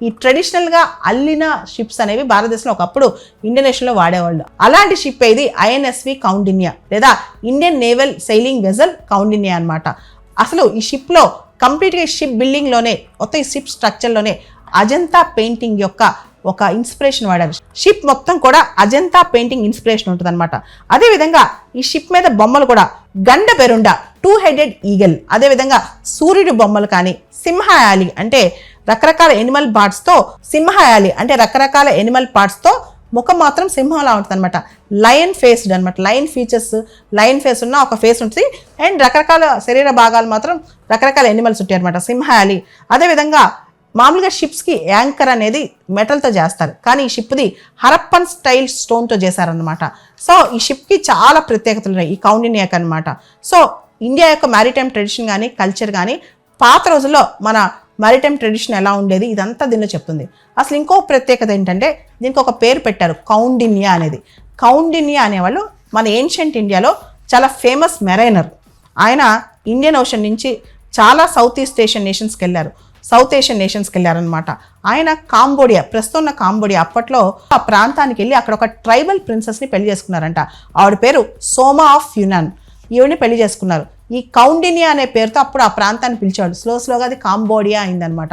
ఈ ట్రెడిషనల్గా అల్లిన షిప్స్ అనేవి భారతదేశంలో ఒకప్పుడు ఇండోనేషియాలో వాడేవాళ్ళు. అలాంటి షిప్ ఏది INSV కౌండిన్యా లేదా Indian naval sailing vessel Kaundinya అనమాట. అసలు ఈ షిప్లో కంప్లీట్గా ఈ షిప్ బిల్డింగ్లోనే మొత్తం ఈ షిప్ స్ట్రక్చర్లోనే అజంతా పెయింటింగ్ యొక్క ఒక ఇన్స్పిరేషన్ వాడారు. షిప్ మొత్తం కూడా అజంతా పెయింటింగ్ ఇన్స్పిరేషన్ ఉంటుంది అనమాట. అదేవిధంగా ఈ షిప్ మీద బొమ్మలు కూడా గండ బెరుండా 2 headed ఈగల్, అదేవిధంగా సూర్యుడి బొమ్మలు కానీ, సింహయాలి అంటే రకరకాల ఎనిమల్ పార్ట్స్తో, సింహయాలి అంటే రకరకాల ఎనిమల్ పార్ట్స్తో ముఖం మాత్రం సింహంలా ఉంటుంది అనమాట. లయన్ ఫేస్డ్ అనమాట. లయన్ ఫీచర్స్, లయన్ ఫేస్ ఉన్న ఒక ఫేస్ ఉంటుంది అండ్ రకరకాల శరీర భాగాలు మాత్రం రకరకాల ఎనిమల్స్ ఉంటాయి అనమాట. సింహయాలి. అదేవిధంగా మామూలుగా షిప్స్కి యాంకర్ అనేది మెటల్తో చేస్తారు, కానీ ఈ షిప్ది హరప్పన్ స్టైల్ స్టోన్తో చేశారనమాట. సో ఈ షిప్కి చాలా ప్రత్యేకతలు ఉన్నాయి ఈ కౌండిన్యాకి అనమాట. సో ఇండియా యొక్క మ్యారిటైమ్ ట్రెడిషన్ కానీ కల్చర్ కానీ పాత రోజుల్లో మన మ్యారిటైమ్ ట్రెడిషన్ ఎలా ఉండేది ఇదంతా దీనిలో చెప్తుంది. అసలు ఇంకో ప్రత్యేకత ఏంటంటే దీనికి ఒక పేరు పెట్టారు, కౌండిన్యా అనేది. కౌండిన్యా అనేవాళ్ళు మన ఏన్షియంట్ ఇండియాలో చాలా ఫేమస్ మెరైనర్. ఆయన ఇండియన్ ఓషన్ నుంచి చాలా సౌత్ ఏషియన్ నేషన్స్కి వెళ్ళారనమాట. ఆయన కాంబోడియా, ప్రస్తుతం ఉన్న కాంబోడియా, అప్పట్లో ఆ ప్రాంతానికి వెళ్ళి అక్కడ ఒక ట్రైబల్ ప్రిన్సెస్ని పెళ్లి చేసుకున్నారంట. ఆవిడ పేరు సోమా ఆఫ్ యునాన్. ఈవిడిని పెళ్లి చేసుకున్నారు. ఈ కౌండిన్యా అనే పేరుతో అప్పుడు ఆ ప్రాంతాన్ని పిలిచేవాళ్ళు. స్లోగా అది కాంబోడియా అయిందనమాట.